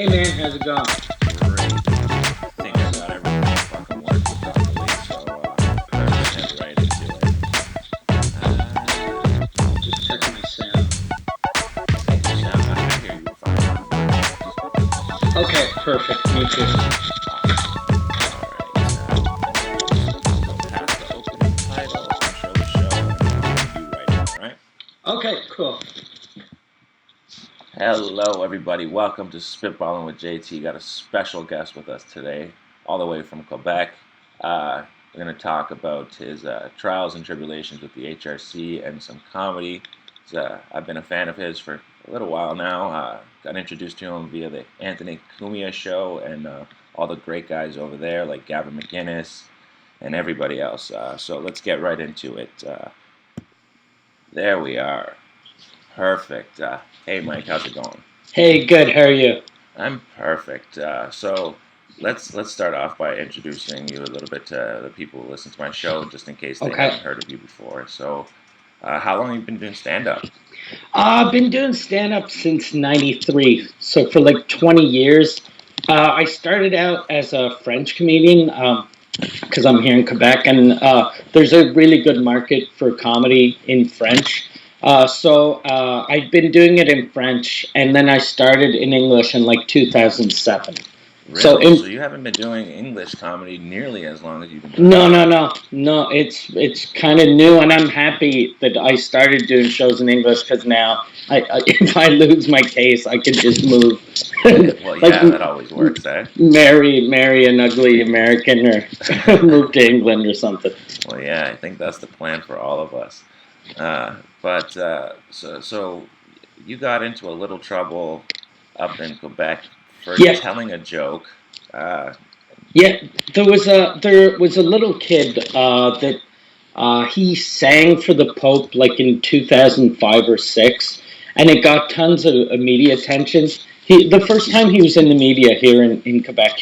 Hey man, how's it going? Great. I think I got everything fucking worked properly, so let's just head right into it. Just checking my sound. Yeah, you sound. I hear you fine. Okay, perfect. Me too. Awesome. All right. We'll go past the opening title, intro the show, and you right in. All right. Okay, cool. Hello, everybody. Welcome to SpitBallin with JT. Got a special guest with us today, all the way from Quebec. We're going to talk about his trials and tribulations with the HRC and some comedy. I've been a fan of his for a little while now. Got introduced to him via the Anthony Cumia show and all the great guys over there like Gavin McGinnis and everybody else. So let's get right into it. There we are. Perfect. Hey, Mike, how's it going? Hey, good. How are you? I'm perfect. So let's start off by introducing you a little bit to the people who listen to my show, just in case they Okay. haven't heard of you before. So, how long have you been doing stand up? I've been doing stand up since '93, so for like 20 years. I started out as a French comedian because I'm here in Quebec, and there's a really good market for comedy in French. So I've been doing it in French, and then I started in English in like 2007. So Really? in So you haven't been doing English comedy nearly as long as you've been doing No, no, French? no, no. It's kind of new, and I'm happy that I started doing shows in English because now, if I lose my case, I can just move, Well, like yeah, that always works, eh? marry an ugly American or move to England or something. Well, yeah, I think that's the plan for all of us. But so you got into a little trouble up in Quebec for Yeah, telling a joke. Uh, yeah. There was a little kid that he sang for the Pope like in 2005 or six, and it got tons of media attention. The first time he was in the media here in Quebec,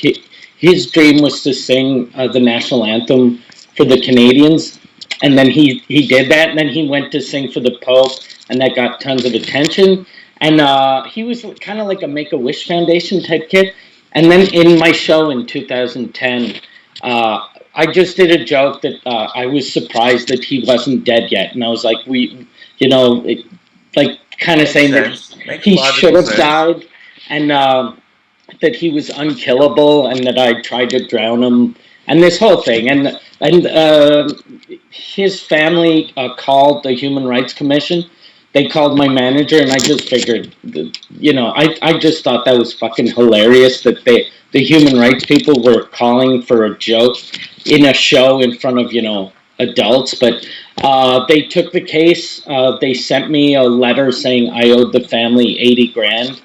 his dream was to sing the national anthem for the Canadians, and then he did that, and then he went to sing for the Pope, and that got tons of attention. And he was kind of like a Make a Wish Foundation type kid. And then in my show in 2010, I just did a joke that I was surprised that he wasn't dead yet, and I was like, like kind of Makes saying that sense. Makes he should logical have sense. died, and that he was unkillable, and that I tried to drown him, and this whole thing, and his family called the Human Rights Commission. They called my manager, and I just figured, I just thought that was fucking hilarious that the human rights people were calling for a joke in a show in front of adults. But they took the case. They sent me a letter saying I owed the family 80 grand. Jeez.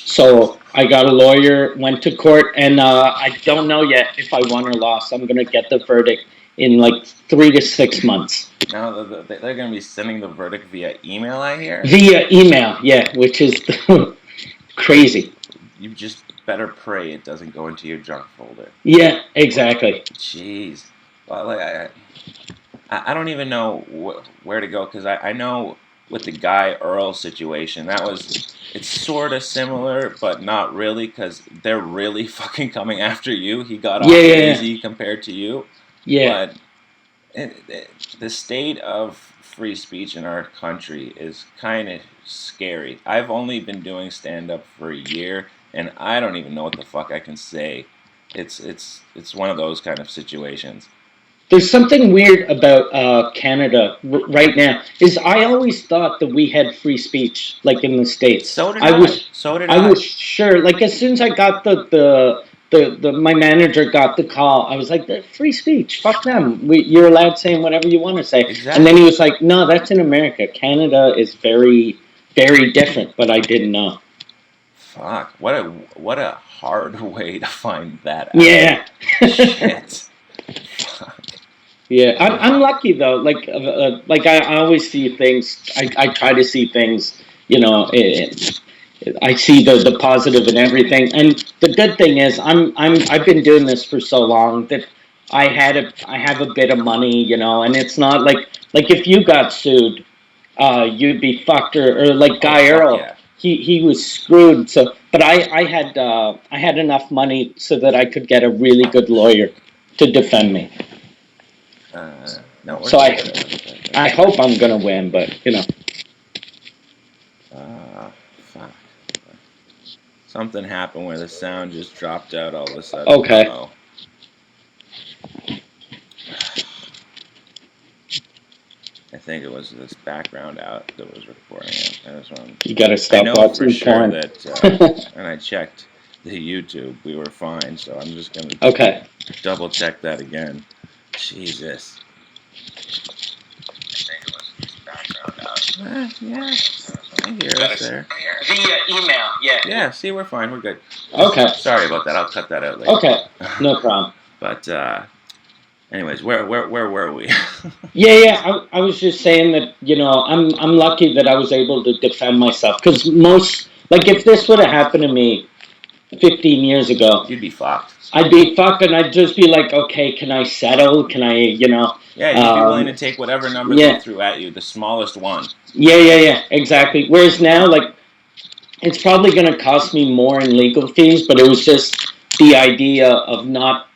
So I got a lawyer, went to court, and I don't know yet if I won or lost. I'm gonna get the verdict in like 3 to 6 months Now they're going to be sending the verdict via email, I hear. via email. Yeah, which is crazy. You just better pray it doesn't go into your junk folder. Yeah, exactly. Jeez. Well, like, I don't even know where to go because I know with the Guy Earl situation, it's sort of similar, but not really because they're really fucking coming after you. He got Yeah, off yeah, easy compared to you. yeah. But the state of free speech in our country is kind of scary. I've only been doing stand up for a year, and I don't even know what the fuck I can say. It's one of those kind of situations. There's something weird about Canada right now. Is I always thought that we had free speech, like in the states. So did I I. was, So did I was I. sure. Like as soon as I got the my manager got the call, I was like, free speech. Fuck them. You're allowed saying whatever you want to say. And then he Exactly. was like, no, that's in America. Canada is very, very different. But I didn't know. Fuck. What a hard way to find that out. Yeah. Shit. Fuck. Yeah, I'm lucky though. Like I always see things. I try to see things. You know, I see the positive in everything. And the good thing is, I've been doing this for so long that I have a bit of money. And it's not like if you got sued, you'd be fucked or like Oh Guy fuck Earl. yeah. he was screwed. So, but I had enough money so that I could get a really good lawyer to defend me. No, we're So good. I hope I'm gonna win, but Fuck. Something happened where the sound just dropped out all of a sudden. Okay. Uh-oh. I think it was this background out that was recording it. You gotta I stop know for watching sure porn. that, and I checked the YouTube, we were fine. So I'm just gonna Okay. double check that again. Jesus. Yeah, I hear us there. Via email, yeah. Yeah, see, we're fine. We're good. Okay. Sorry about that. I'll cut that out later. Okay. No problem. But anyways, where were we? Yeah. I was just saying that I'm lucky that I was able to defend myself because most like if this would have happened to me 15 years ago, You'd be fucked. I'd be fucked and I'd just be like, okay, can I settle? Can I, Yeah, you'd be willing to take whatever number they threw at you, the smallest one. Yeah, exactly. Whereas now, like, it's probably going to cost me more in legal fees, but it was just the idea of not,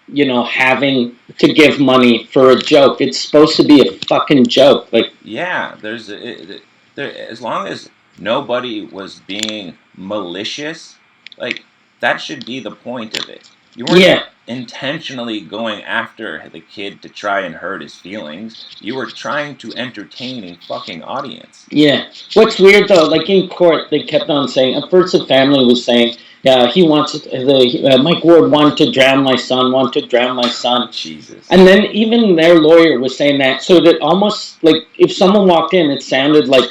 having to give money for a joke. It's supposed to be a fucking joke. Like, yeah, as long as nobody was being malicious, like that should be the point of it. You weren't intentionally going after the kid to try and hurt his feelings. You were trying to entertain a fucking audience. Yeah. What's weird though, like in court, they kept on saying. At first, the family was saying, he wants Mike Ward wanted to drown my son. Jesus. And then even their lawyer was saying that, so that almost like if someone walked in, it sounded like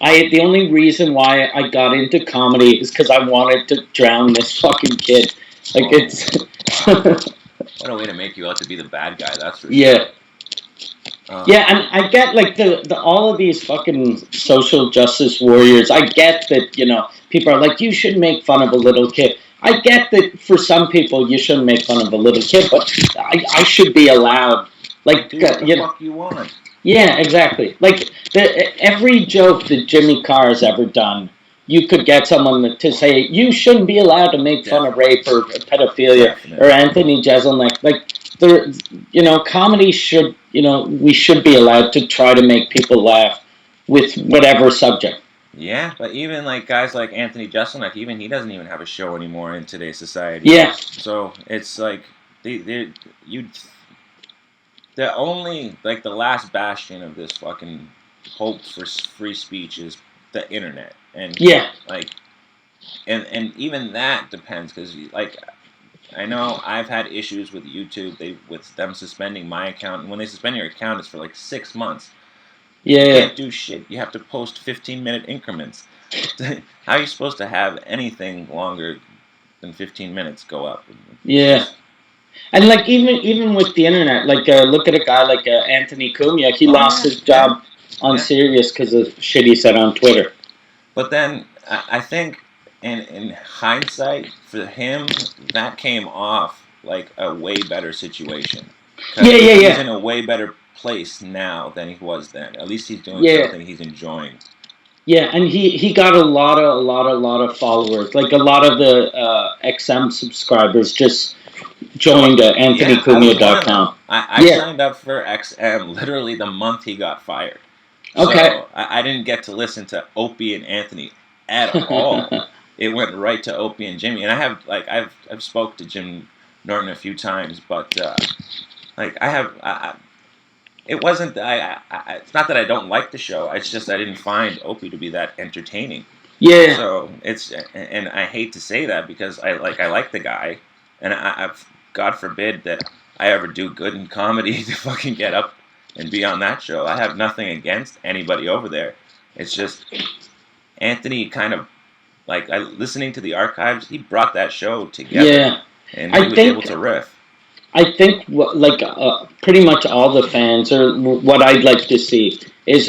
the only reason why I got into comedy is because I wanted to drown this fucking kid. Like it's. What a way to make you out to be the bad guy. That's for sure. Yeah. Yeah, and I get like the all of these fucking social justice warriors. I get that people are like, you should make fun of a little kid. I get that for some people you shouldn't make fun of a little kid, but I should be allowed. Like, do what the fuck you want. Yeah, exactly. Like every joke that Jimmy Carr has ever done, you could get someone to say you shouldn't be allowed to make fun of rape or pedophilia or Anthony Jeselnik. Like comedy should we should be allowed to try to make people laugh with whatever subject. Yeah, but even like guys like Anthony Jeselnik, even he doesn't even have a show anymore in today's society. Yeah. So it's like the only like the last bastion of this fucking hope for free speech is the internet, and like, and even that depends because like. I know I've had issues with YouTube. With them suspending my account, and when they suspend your account, it's for like 6 months. Yeah, you can't do shit. You have to post 15-minute increments. How are you supposed to have anything longer than 15 minutes go up? Yeah, and like even with the internet, like look at a guy like Anthony Cumia. He lost his job on Sirius because of shit he said on Twitter. But then I think. In hindsight, for him, that came off like a way better situation. He's in a way better place now than he was then. At least he's doing something he's enjoying. Yeah, and he got a lot of followers. Like a lot of the XM subscribers just joined AnthonyCumia.com. I signed up for XM literally the month he got fired. Okay. So I didn't get to listen to Opie and Anthony at all. It went right to Opie and Jimmy, and I've spoke to Jim Norton a few times, but it wasn't it's not that I don't like the show. It's just I didn't find Opie to be that entertaining. Yeah. So and I hate to say that because I like the guy, and God forbid that I ever do good in comedy to fucking get up and be on that show. I have nothing against anybody over there. It's just Anthony kind of. Like listening to the archives, he brought that show together, and he was able to riff. I think pretty much all the fans, or what I'd like to see, is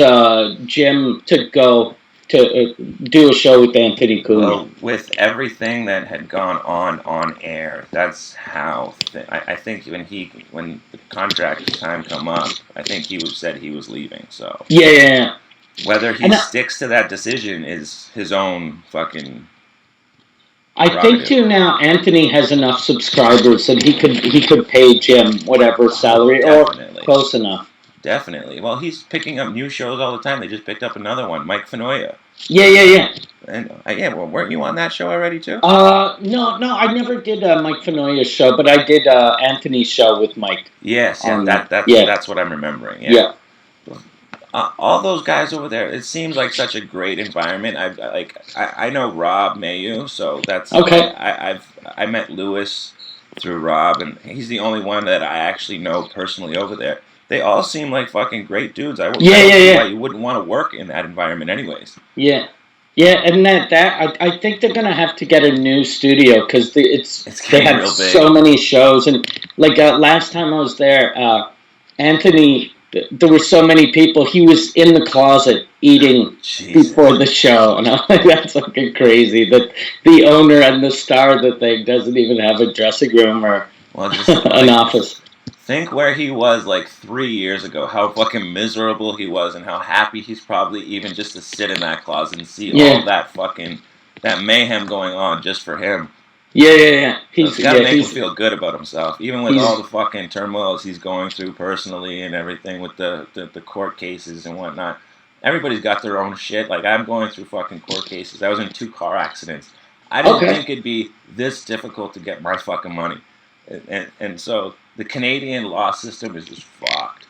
Jim to go to do a show with Anthony Cumia. Well, with everything that had gone on air, that's how I think when the contract time come up, I think he said he was leaving. So yeah. Whether he And sticks to that decision is his own fucking I think prerogative. too now Anthony has enough subscribers that he could pay Jim whatever Oh, salary or definitely. close enough. Definitely. Well, he's picking up new shows all the time. They just picked up another one, Mike Fenoya. Yeah, yeah, yeah. And yeah, well, weren't you on that show already too? No, no, I never did Mike Fenoya's show, but I did Anthony's show with Mike Yes, yeah, on that there. that's Yeah, that's what I'm remembering. Yeah, yeah. all those guys over there. It seems like such a great environment. I know Rob Mayu, so that's Okay. I met Lewis through Rob, and he's the only one that I actually know personally over there. They all seem like fucking great dudes. I Yeah, don't yeah, see why yeah, you wouldn't want to work in that environment, anyways. yeah, yeah. And I think they're gonna have to get a new studio because It's they getting have real so big. many shows and like last time I was there, Anthony. There were so many people. He was in the closet eating before Jesus. the show, and I'm like, that's fucking crazy. That the owner and the star of the thing doesn't even have a dressing room or Well, just an office. think where he was like 3 years ago, how fucking miserable he was, and how happy he's probably even just to sit in that closet and see all Yeah, that fucking that mayhem going on just for him. yeah, yeah, yeah. So it's got to make him He's feel good about himself, even with all he's the fucking turmoils he's going through personally and everything with the court cases and whatnot. Everybody's got their own shit. Like I'm going through fucking court cases. I was in 2 car accidents. I didn't okay. think it'd be this difficult to get my fucking money, and so the Canadian law system is just fucked.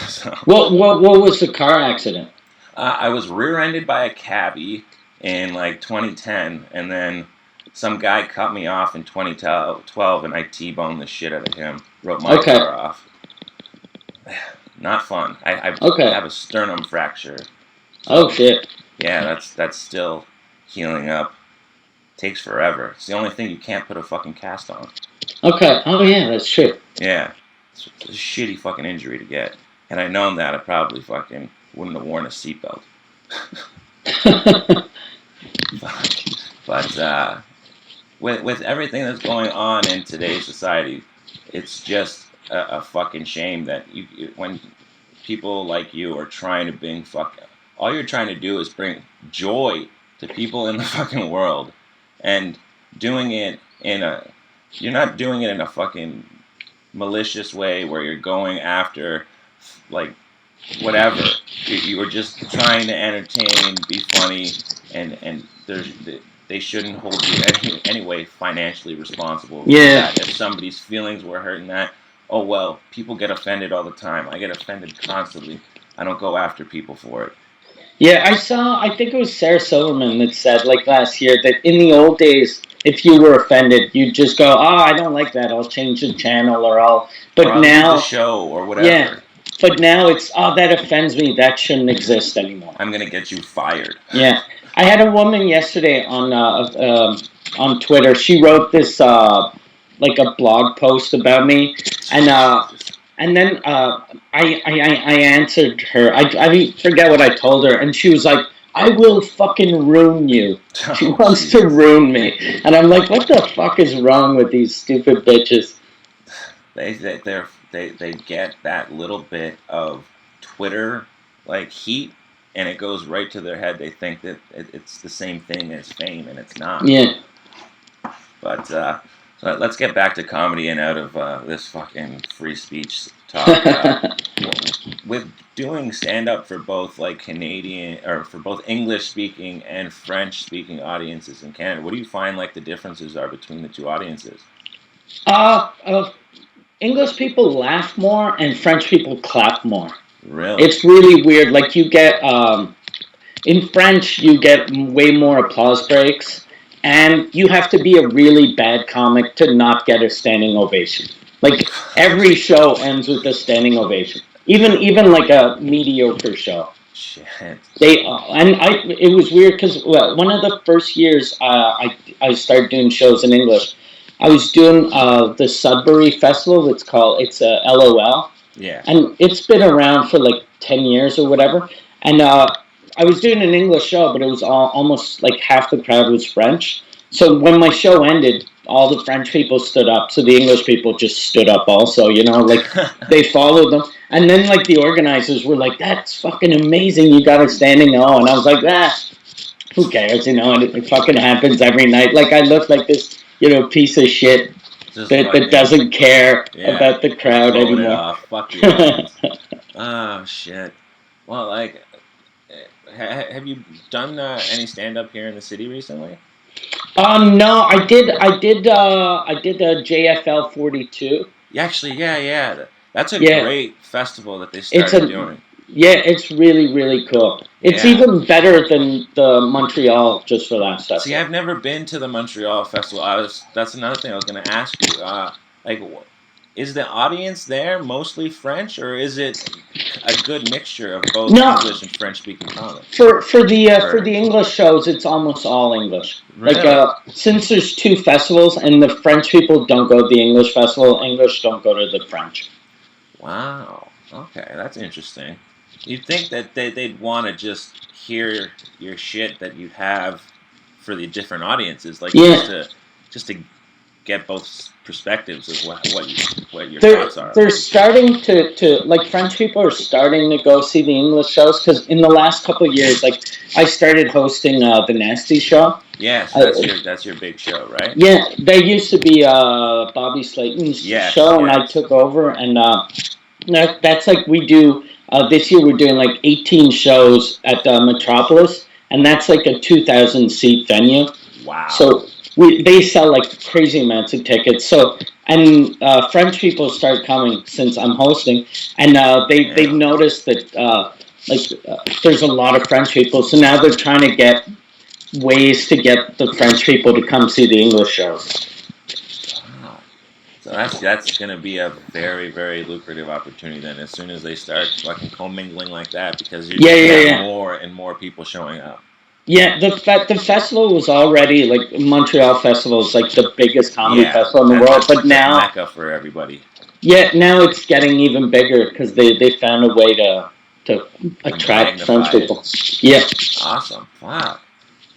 So What was the car accident? I was rear-ended by a cabbie in like 2010, and then some guy cut me off in 2012, and I T-boned the shit out of him. Wrote my Okay, car off. Not fun. I okay. have a sternum fracture, Oh so shit. yeah, that's still healing up. Takes forever. It's the only thing you can't put a fucking cast on. Okay. Oh yeah, that's true. Yeah, it's a shitty fucking injury to get. Had I known that, I probably fucking wouldn't have worn a seatbelt. But with everything that's going on in today's society, it's just a fucking shame that when people like you are trying to bring all you're trying to do is bring joy to people in the fucking world, and doing it in a you're not doing it in a fucking malicious way where you're going after like whatever. You were just trying to entertain, be funny, and they shouldn't hold you anyway financially responsible for Yeah. that. If somebody's feelings were hurting that, oh well, people get offended all the time. I get offended constantly. I don't go after people for it. Yeah, I saw. I think it was Sarah Silverman that said like last year that in the old days, if you were offended, you'd just go, "Oh, I don't like that. I'll change the channel or I'll." Or But I'll leave the now, show or yeah. whatever. But now it's, "Oh, that offends me. That shouldn't exist anymore." I'm gonna get you fired. Yeah, I had a woman yesterday on Twitter. She wrote this like a blog post about me, and Jesus. and then I answered her. I forget what I told her, and she was like, "I will fucking ruin you." She Oh wants to Jesus. ruin me, and I'm like, "What the fuck is wrong with these stupid bitches?" They get that little bit of Twitter like heat, and it goes right to their head. They think that it's the same thing as fame, and it's not. Yeah. But so let's get back to comedy and out of this fucking free speech talk. With doing stand up for both like Canadian or for both English speaking and French speaking audiences in Canada, what do you find like the differences are between the two audiences? uh, uh, English people laugh more and French people clap more. Really? It's really weird. Like you get in French, you get way more applause breaks, and you have to be a really bad comic to not get a standing ovation. Like every show ends with a standing ovation. Even like a mediocre show. Shit. They and I. It was weird because one of the first years I started doing shows in English. I was doing the Sudbury Festival. It's LOL, Yeah. and it's been around for like 10 years or whatever. And I was doing an English show, but it was almost like half the crowd was French. So when my show ended, all the French people stood up. So the English people just stood up also. Like they followed them. And then like the organizers were like, "That's fucking amazing! You got a standing O." And I was like, who cares? And it fucking happens every night. Like I look like this, piece of shit Just that fucking, doesn't care yeah, about the just crowd blowing it anymore. off. Fuck the audience. Oh shit. Well, like, have you done any stand up here in the city recently? No, I did a JFL 42. Yeah, actually, yeah. That's a Yeah, great festival that they it's started a doing. yeah, it's really really cool. It's Yeah. even better than the Montreal Just for Laughs See, festival. I've never been to the Montreal festival. That's another thing I was going to ask you. Like, is the audience there mostly French, or is it a good mixture of both No, English and French speaking comics? for the English shows, it's almost all English. Like Really? since there's two festivals and the French people don't go to the English festival, English don't go to the French. Wow. Okay, that's interesting. You'd think that they'd want to just hear your shit that you have for the different audiences, like Yeah, just to get both perspectives of what your they're thoughts are. they're starting to like French people are starting to go see the English shows because in the last couple of years, like I started hosting the Nasty Show. Yes, Uh, that's your big show, right? yeah, they used to be Bobby Slayton's Yes, show, and I yes. took over, and that's like we do. This year we're doing like 18 shows at Metropolis, and that's like a 2,000 seat venue. Wow. So they sell like crazy amounts of tickets. So and French people start coming since I'm hosting, and they've Yeah. noticed that there's a lot of French people. So now they're trying to get ways to get the French people to come see the English shows. Wow. So that's gonna be a very very lucrative opportunity then. As soon as they start fucking commingling like that, because you're Yeah, just gonna yeah, have yeah. more and more people showing up. Yeah, the festival was already like Montreal Festival is like the biggest comedy Yeah, festival in the world, but that's now mecca for everybody now it's getting even bigger because they found a way to to attract French magnify it. people. Yeah, Awesome. Fuck.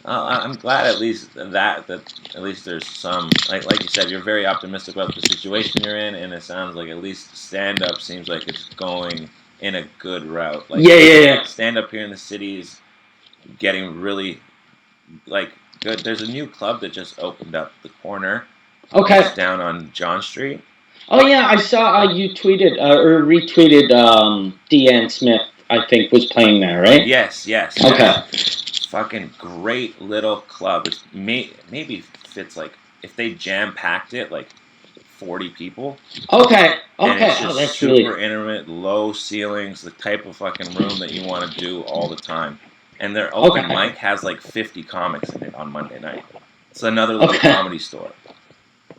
Well, I'm glad at least that at least there's some like you said, you're very optimistic about the situation you're in, and it sounds like at least stand up seems like it's going in a good route. Like yeah, yeah, yeah. stand up here in the city is getting really like good. There's a new club that just opened up the corner. Okay. It's down on John Street. Oh yeah, I saw you tweeted or retweeted Deanne Smith. I think was playing there, right? Yes. Okay. Fucking great little club. It's maybe fits like if they jam packed it like 40 people, Okay. and Okay. it's Oh, just that's really super intimate, low ceilings, the type of fucking room that you want to do all the time. And their open okay. mic has like 50 comics in it on Monday night. It's another little Okay. comedy store.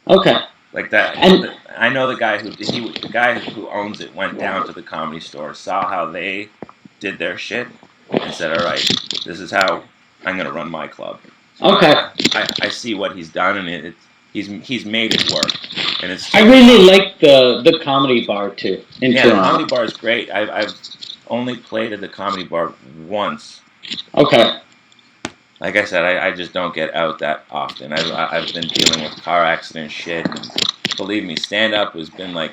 Okay. Like that, And I know the guy who owns it went down to the comedy store, saw how they did their shit, and said, "All right, this is how I'm gonna run my club." So okay. I see what he's done, and he's made it work, and it's I super really awesome. like the comedy bar too in Yeah, the comedy Toronto. bar is great. I've only played at the comedy bar once. Okay. Like I said, I just don't get out that often. I've been dealing with car accident shit, and believe me, stand up has been like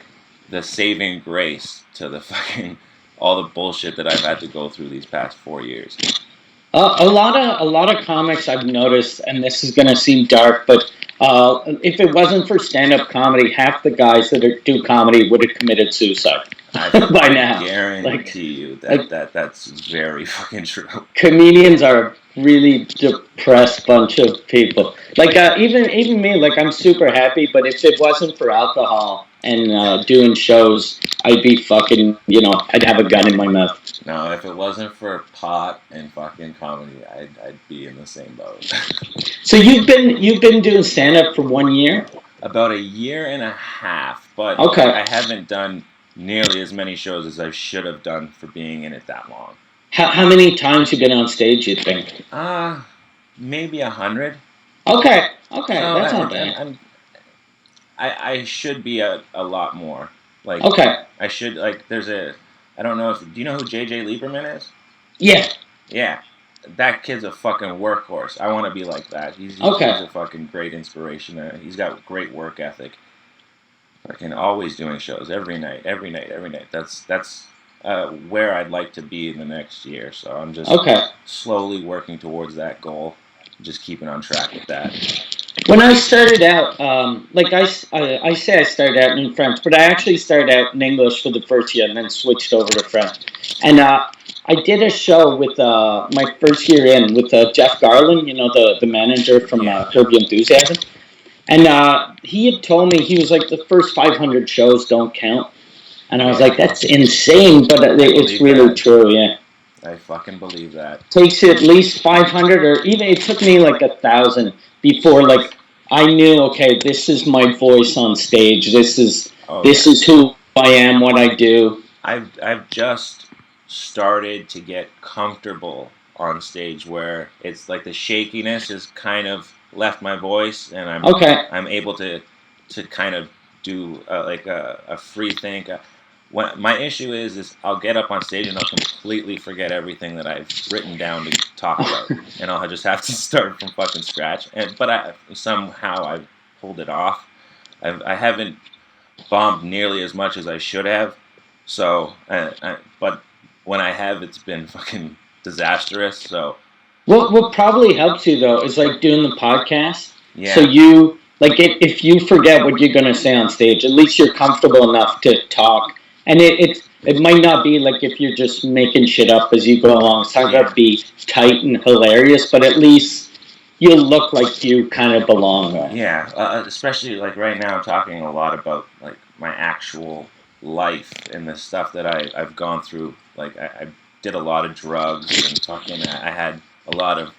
the saving grace to the fucking all the bullshit that I've had to go through these past 4 years. A lot of comics I've noticed, and this is gonna seem dark, but if it wasn't for stand up comedy, half the guys that do comedy would have committed suicide by I now. guarantee you Like that's very fucking true. comedians are a really depressed bunch of people. Like even me, like I'm super happy, but if it wasn't for alcohol and doing shows, I'd be fucking, I'd have a gun in my mouth. No, if it wasn't for pot and fucking comedy, I'd be in the same boat. So you've been doing stand up for 1 year? About a year and a half, but Okay. I haven't done nearly as many shows as I should have done for being in it that long. How many times you been on stage, you think? Maybe 100. Okay. So That's not bad. I should be a lot more. Like Okay. I should like. I don't know if do you know who JJ Lieberman is? Yeah. Yeah, that kid's a fucking workhorse. I want to be like that. He's Okay. a fucking great inspiration. He's got great work ethic. fucking always doing shows every night, every night, every night. That's where I'd like to be in the next year. So I'm just Okay. slowly working towards that goal, just keeping on track with that. When I started out, I say I started out in French, but I actually started out in English for the first year and then switched over to French. And I did a show with my first year in with Jeff Garland, the manager from Yeah. Curb Your Enthusiasm. And he had told me, he was like, the first 500 shows don't count. And I was Yeah. like, that's insane, but it's really that. true, yeah. I fucking believe that. Takes you at least 500, or even it took me like 1,000 before like I knew, okay, this is my voice on stage. This is who I am, what I do. I've just started to get comfortable on stage where it's like the shakiness has kind of left my voice, and I'm able to kind of do like a free think. What my issue is I'll get up on stage and I'll completely forget everything that I've written down to talk about, and I'll just have to start from fucking scratch. But somehow I've pulled it off. I haven't bombed nearly as much as I should have. So, but when I have, it's been fucking disastrous. So, what probably helps you though is like doing the podcast. yeah. So you like if you forget what you're gonna say on stage, at least you're comfortable enough to talk. And it might not be like if you're just making shit up as you go along. It's not gonna be tight and hilarious, but at least you'll look like you kind of belong there. Yeah, especially like right now, I'm talking a lot about like my actual life and the stuff that I've gone through. Like I did a lot of drugs and fucking I had a lot of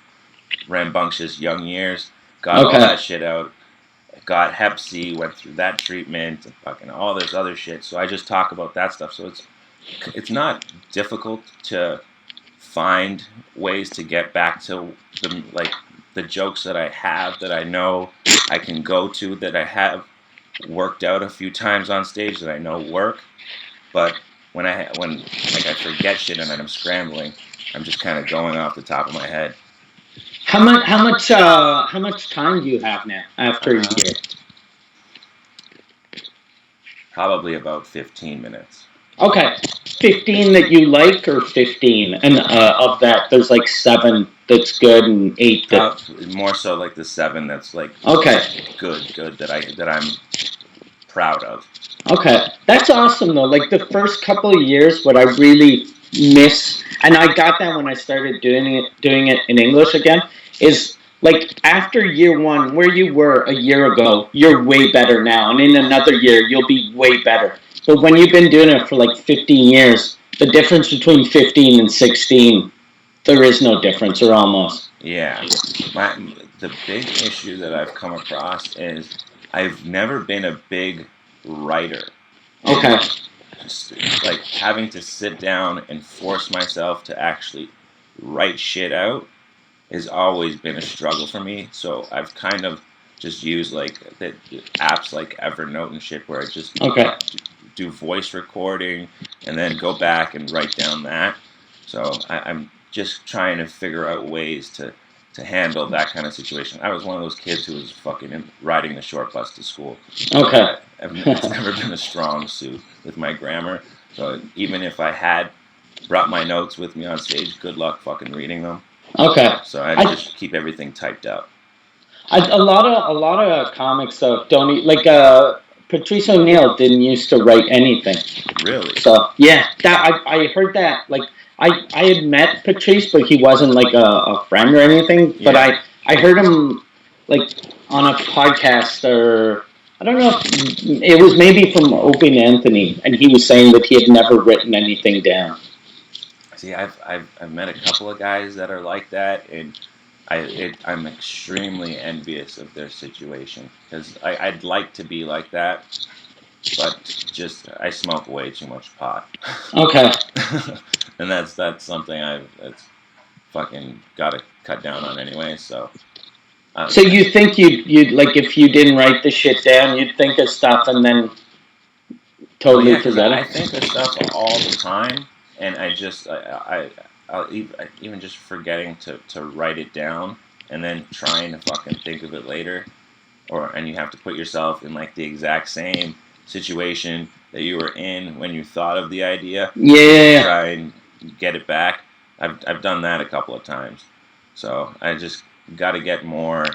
rambunctious young years. Got all that shit out. Got Hep C, went through that treatment, and fucking all this other shit. So I just talk about that stuff. So it's not difficult to find ways to get back to the jokes that I have, that I know I can go to, that I have worked out a few times on stage, that I know work. But when I forget shit and I'm scrambling, I'm just kind of going off the top of my head. How much time do you have now after a year? Probably about 15 minutes. Okay, 15 that you like, or 15, and of that, there's like 7 that's good and 8 that more so like the 7 that's like good that I'm proud of. Okay, that's awesome though. Like the first couple of years, what I really miss, and I got that when I started doing it in English again, is like after year 1, where you were a year ago, you're way better now, and in another year, you'll be way better. But when you've been doing it for like 15 years, the difference between 15 and 16, there is no difference, or almost. Yeah, the big issue that I've come across is I've never been a big writer. Okay. Just like having to sit down and force myself to actually write shit out has always been a struggle for me. So I've kind of just used like the apps like Evernote and shit, where I just do voice recording and then go back and write down that. So I'm just trying to figure out ways to handle that kind of situation. I was one of those kids who was fucking riding the short bus to school. Okay. It's never been a strong suit with my grammar. So even if I had brought my notes with me on stage, good luck fucking reading them. Okay. So I just keep everything typed out. A lot of comics don't like Patrice O'Neill didn't used to write anything. Really? So yeah, that I heard that. Like I had met Patrice, but he wasn't like a friend or anything. But I heard him like on a podcast, or I don't know, it was maybe from Opie and Anthony, and he was saying that he had never written anything down. See, I've met a couple of guys that are like that, and I'm extremely envious of their situation, because I'd like to be like that, but just I smoke way too much pot. Okay. And that's something that's fucking got to cut down on anyway. So. So you think you'd like, if you didn't write the shit down, you'd think of stuff and then totally forget it? I think of stuff all the time, and I'll even just forgetting to write it down, and then trying to fucking think of it later, and you have to put yourself in like the exact same situation that you were in when you thought of the idea, to Yeah. try and get it back. I've done that a couple of times, so I just got to get more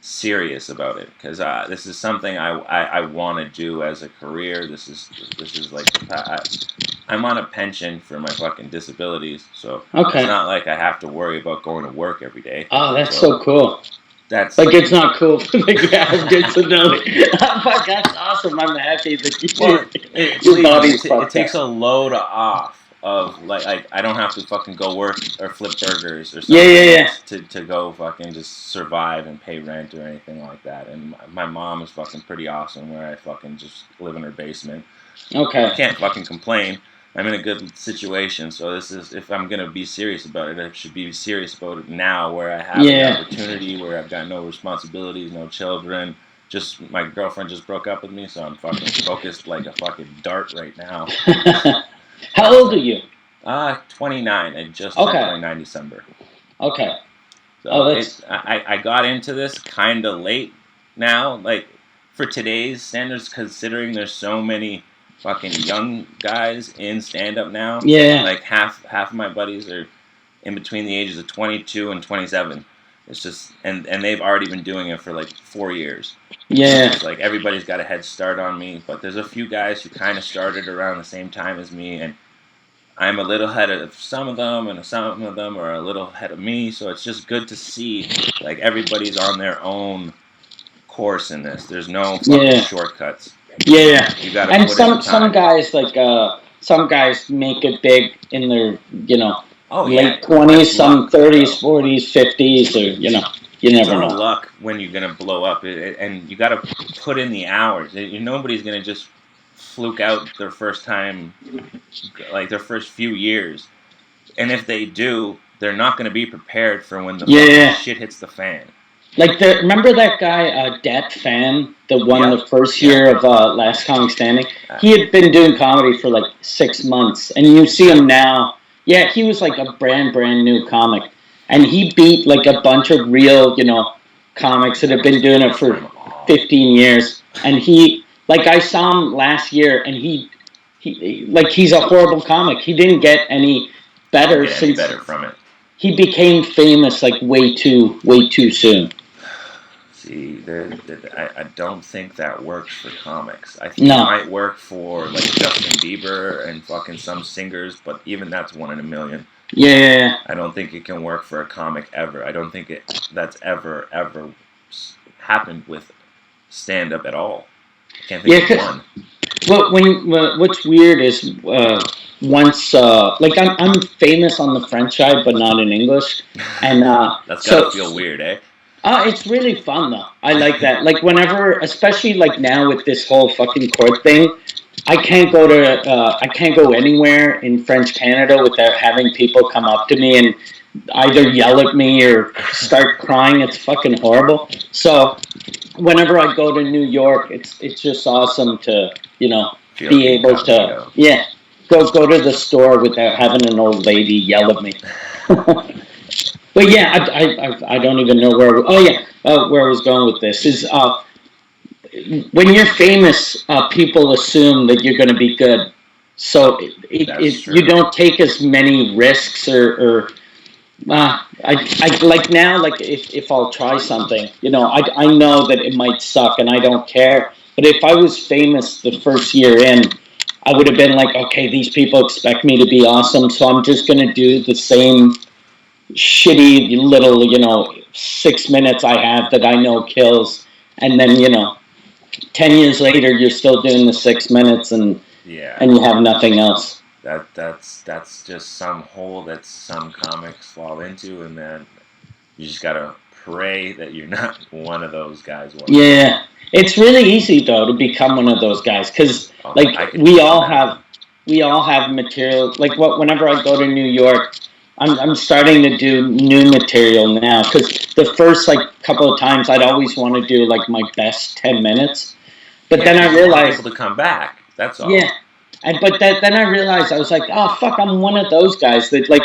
serious about it, because this is something I want to do as a career. This is like I'm on a pension for my fucking disabilities, so it's Okay. not like I have to worry about going to work every day. Oh, that's so cool. That's Like, it's not cool for the guy who gets disability. Fuck, that's awesome. I'm happy that well, your body's it fucked takes up. a load off of like I don't have to fucking go work or flip burgers or Yeah, something yeah, to go fucking just survive and pay rent or anything like that. And my mom is fucking pretty awesome, where I fucking just live in her basement. yeah. Okay. Can't fucking complain. I'm in a good situation, so this is, if I'm gonna be serious about it, I should be serious about it now, where I have Yeah. an opportunity, where I've got no responsibilities, no children. Just my girlfriend just broke up with me, so I'm fucking focused like a fucking dart right now. How old are you? 29. I just turned Okay. 29 December. Okay. So Oh, that's I got into this kind of late now, like for today's standards, considering there's so many fucking young guys in stand up now. yeah, Like half of my buddies are in between the ages of 22 and 27. It's just, and they've already been doing it for like 4 years. yeah, It's like everybody's got a head start on me, but there's a few guys who kind of started around the same time as me, and I'm a little ahead of some of them, and some of them are a little ahead of me. So it's just good to see, like, everybody's on their own course in this. There's no fucking yeah, shortcuts. yeah. You got to And put in the some time. guys some guys make it big in their Oh yeah, late 20s, that's some luck. 30s, 40s, 50s, or you It's never all know. luck when you're gonna blow up, and you got to put in the hours. Nobody's gonna just fluke out their first time, like their first few years. And if they do, they're not gonna be prepared for when the Yeah. fucking shit hits the fan. Like remember that guy, Dat Fan, that won Yep. the first Yep. year of Last Comic Standing? He had been doing comedy for like 6 months, and you see him now. Yeah, he was like a brand new comic, and he beat like a bunch of real, comics that have been doing it for 15 years. And like I saw him last year, and he's a horrible comic. He didn't get any better Get any since better from it. he became famous like way too soon. See, I don't think that works for comics. I think No. it might work for like Justin Bieber and fucking some singers, but even that's one in a million. Yeah. I don't think it can work for a comic ever. I don't think that's ever happened with stand up at all. I can't think of one. What's weird is once like I'm famous on the French side, but not in English, and That's gotta feel weird, eh? It's really fun though. I like that. Like whenever, especially like now with this whole fucking court thing, I can't go anywhere in French Canada without having people come up to me and either yell at me or start crying. It's fucking horrible. So whenever I go to New York, it's just awesome to be able to go to the store without having an old lady yell at me. But yeah, I don't even know where. Where I was going with this is when you're famous, people assume that you're going to be good, so you don't take as many risks or I like now, like if I'll try something, I know that it might suck and I don't care. But if I was famous the first year in, I would have been like, okay, these people expect me to be awesome, so I'm just going to do the same shitty little, 6 minutes I have that I know kills. And then, 10 years later, you're still doing the 6 minutes and you have nothing else. That's just some hole that some comics fall into, and then you just gotta pray that you're not one of those guys. Yeah, it's really easy though to become one of those guys because we all have material. Like whenever I go to New York, I'm starting to do new material now because the first couple of times I'd always want to do like my best 10 minutes, but then I realized people to come back. That's all. Yeah. Then I realized I was like, oh fuck, I'm one of those guys that like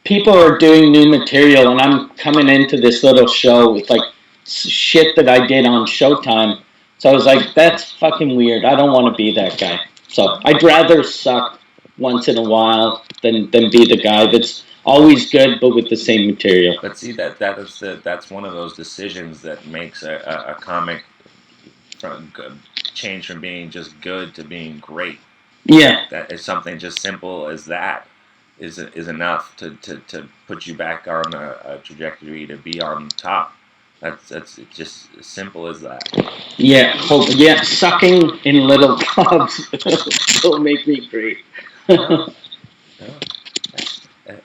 people are doing new material and I'm coming into this little show with like shit that I did on Showtime. So I was like, that's fucking weird. I don't want to be that guy. So I'd rather suck once in a while than be the guy that's always good but with the same material. But see that's one of those decisions that makes a comic from change from being just good to being great. Yeah. That is something just simple as that is enough to put you back on a trajectory to be on top. That's just as simple as that. Yeah. Hope. Yeah. Sucking in little clubs will make me great. No, no.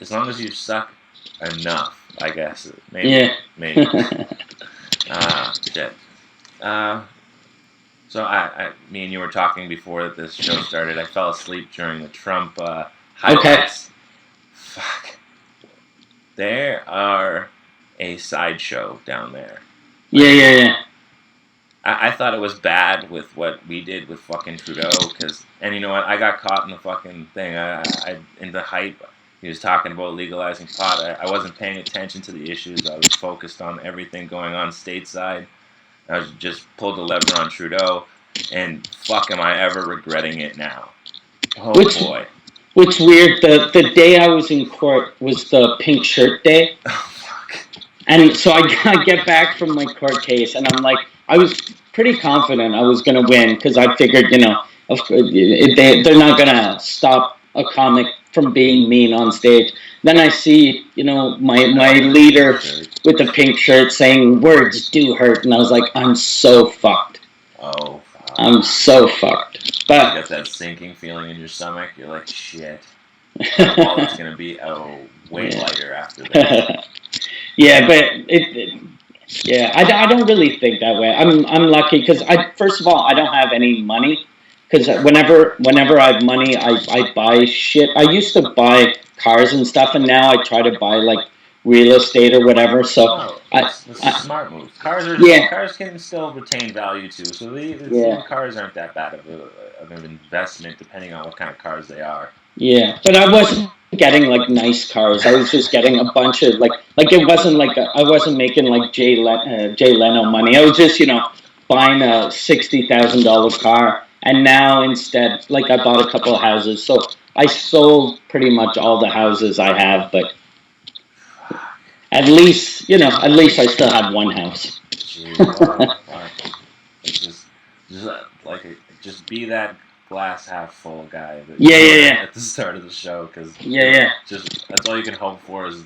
As long as you suck enough, I guess. Maybe, Yeah. maybe. Shit. Uh, so me and you were talking before this show started. I fell asleep during the Trump Okay. highlights. Fuck. There are a sideshow down there. Yeah. Like, Yeah. Yeah. I thought it was bad with what we did with fucking Trudeau, and you know what? I got caught in the fucking thing. I in the hype. He was talking about legalizing pot. I wasn't paying attention to the issues. I was focused on everything going on stateside. I was just pulled the lever on Trudeau, and fuck, am I ever regretting it now? Oh Which boy. Which weird. The day I was in court was the pink shirt day. Oh fuck. And so I get back from my court case, and I'm like, I was pretty confident I was going to win because I figured, they're not going to stop a comic from being mean on stage. Then I see, my leader with the pink shirt saying words do hurt, and I was like, I'm so fucked. Oh fuck. I'm so fucked. But you got that sinking feeling in your stomach. You're like, shit. All it's gonna be way lighter after this. Yeah, but yeah, I don't really think that way. I'm lucky because first of all I don't have any money because whenever I have money I buy shit. I used to buy cars and stuff, and now I try to buy like real estate or whatever. So Oh, that's a smart move. Yeah. Cars can still retain value too. So Yeah. cars aren't that bad of an investment, depending on what kind of cars they are. Yeah, but I wasn't getting like nice cars. I was just getting a bunch of like it wasn't like I wasn't making like Jay Leno money. I was just buying a $60,000 car, and now instead like I bought a couple of houses. So I sold pretty much all the houses I have, but at least I still have one house. It's just be that glass half full guy that Yeah. at the start of the show, because Yeah. just that's all you can hope for is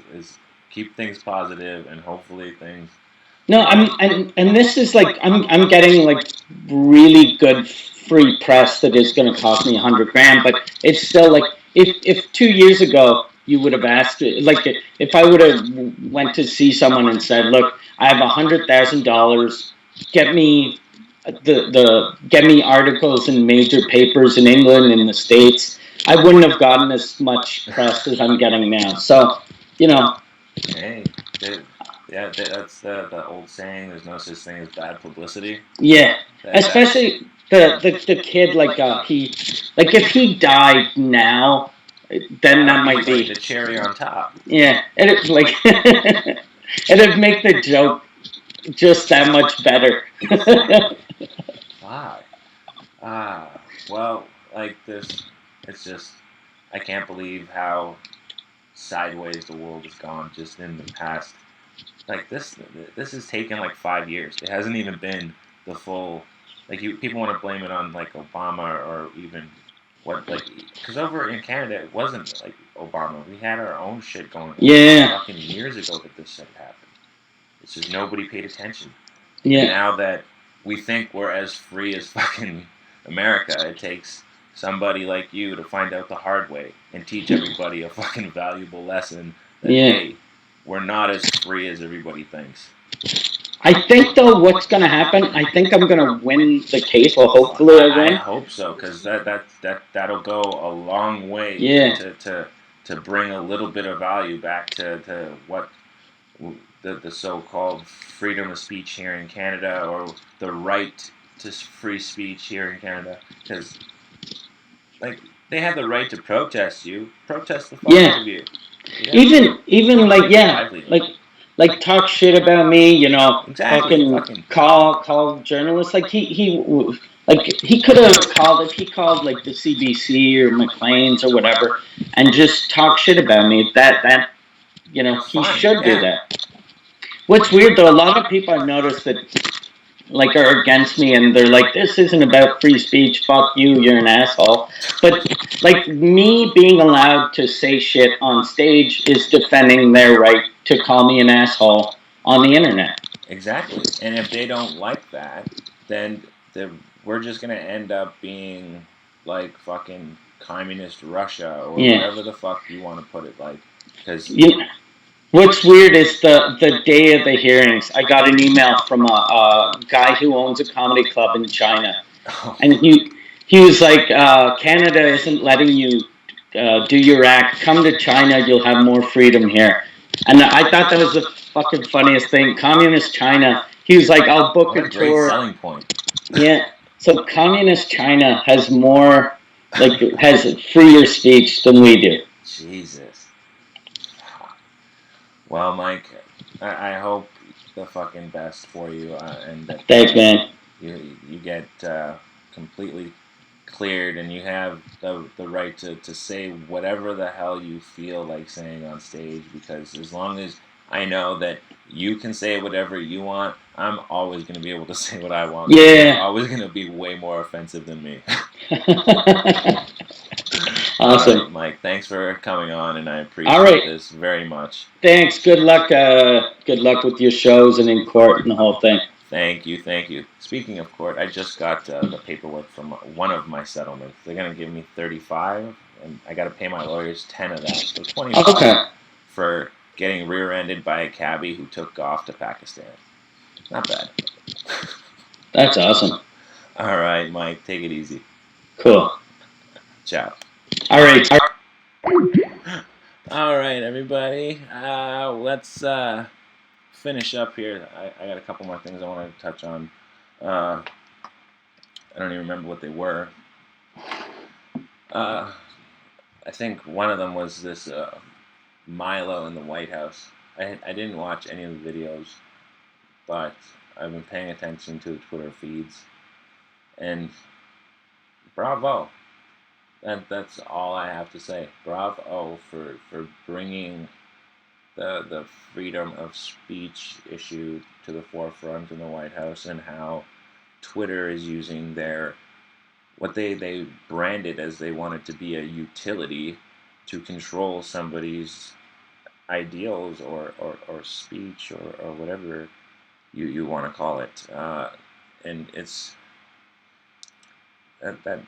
keep things positive and hopefully things. No, and this is like I'm getting like really good free press that is going to cost me $100,000, but it's still like if 2 years ago you would have asked like if I would have went to see someone and said, look, I have $100,000, get me get me articles in major papers in England and the States, I wouldn't have gotten as much press as I'm getting now. So Hey, that's the old saying. There's no such thing as bad publicity. Yeah, especially the kid if he died now, then that might be like the cherry on top. Yeah, it'd make the joke just that much better. Why? Well, like this, it's just I can't believe how sideways the world has gone just in the past. Like this has taken like 5 years. It hasn't even been the full. Like people want to blame it on like Obama or even because over in Canada it wasn't like Obama. We had our own shit going on. Yeah. Fucking years ago that this shit happened. It's just nobody paid attention. Yeah. And now that we think we're as free as fucking America, it takes somebody like you to find out the hard way and teach everybody a fucking valuable lesson that, hey, we're not as free as everybody thinks. I think, though, what's going to happen, I think I'm going to win the case. Well, hopefully I win. I hope so, because that'll go a long way to bring a little bit of value back to what the so-called freedom of speech here in Canada, or the right to free speech here in Canada, because like they have the right to protest the fuck out of you. Even like like talk shit about me, Exactly. fucking Fucking. call journalists. Like he could have called if he called like the CBC or McLean's or whatever, and just talk shit about me. That It's he fine. should do Yeah. that. What's weird though, a lot of people I've noticed that like are against me and they're like, this isn't about free speech, fuck you, you're an asshole. But like me being allowed to say shit on stage is defending their right to call me an asshole on the internet. Exactly. And if they don't like that, then we're just gonna end up being like fucking communist Russia or Yeah. whatever the fuck you want to put it like. Because You, what's weird is the day of the hearings, I got an email from a guy who owns a comedy club in China. And he was like, Canada isn't letting you do your act. Come to China, you'll have more freedom here. And I thought that was the fucking funniest thing. Communist China. He was like, I'll book what a a great tour. selling point. Yeah. So communist China has more, like, has freer speech than we do. Jesus. Well, Mike, I hope the fucking best for you, and that Thanks, man. you get completely cleared, and you have the right to say whatever the hell you feel like saying on stage. Because as long as I know that you can say whatever you want, I'm always going to be able to say what I want. You're Yeah. always going to be way more offensive than me. All Awesome. right, Mike. Thanks for coming on, and I All appreciate right. this very much. Thanks. Good luck. Good luck with your shows and in court and the whole thing. Thank you, thank you. Speaking of court, I just got the paperwork from one of my settlements. They're gonna give me 35, and I got to pay my lawyers 10 of that, so 25 Okay. for getting rear-ended by a cabbie who took off to Pakistan. Not bad. That's awesome. All right, Mike, take it easy. Cool. Ciao. All right. All right, everybody. Let's finish up here. I got a couple more things I want to touch on. I don't even remember what they were. I think one of them was this Milo in the White House. I didn't watch any of the videos, but I've been paying attention to the Twitter feeds, and bravo. That's all I have to say. Bravo for bringing the freedom of speech issue to the forefront in the White House, and how Twitter is using what they branded as they wanted to be a utility to control somebody's ideals or speech or whatever you want to call it. And it's that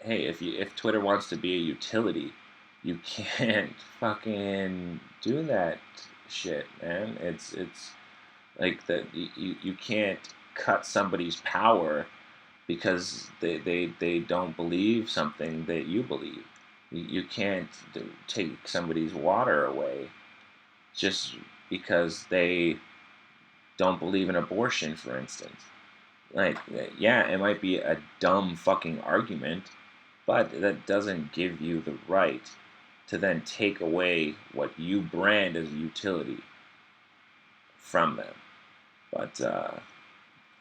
hey, if Twitter wants to be a utility, you can't fucking do that shit, man. It's like that you can't cut somebody's power because they don't believe something that you believe. You can't take somebody's water away just because they don't believe in abortion, for instance. Like, yeah, it might be a dumb fucking argument, but that doesn't give you the right to then take away what you brand as a utility from them. But,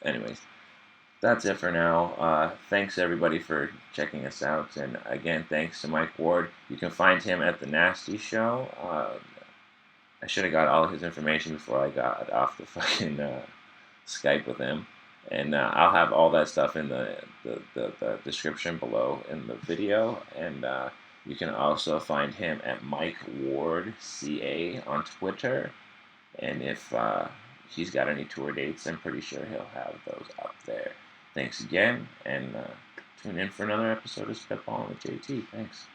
anyways, that's it for now. Thanks everybody for checking us out, and again, thanks to Mike Ward. You can find him at the Nasty Show. I should have got all his information before I got off the fucking Skype with him, and I'll have all that stuff in the description below in the video, and you can also find him at Mike Ward CA on Twitter, and if he's got any tour dates, I'm pretty sure he'll have those up there. Thanks again, and tune in for another episode of SpitBallin with JT. Thanks.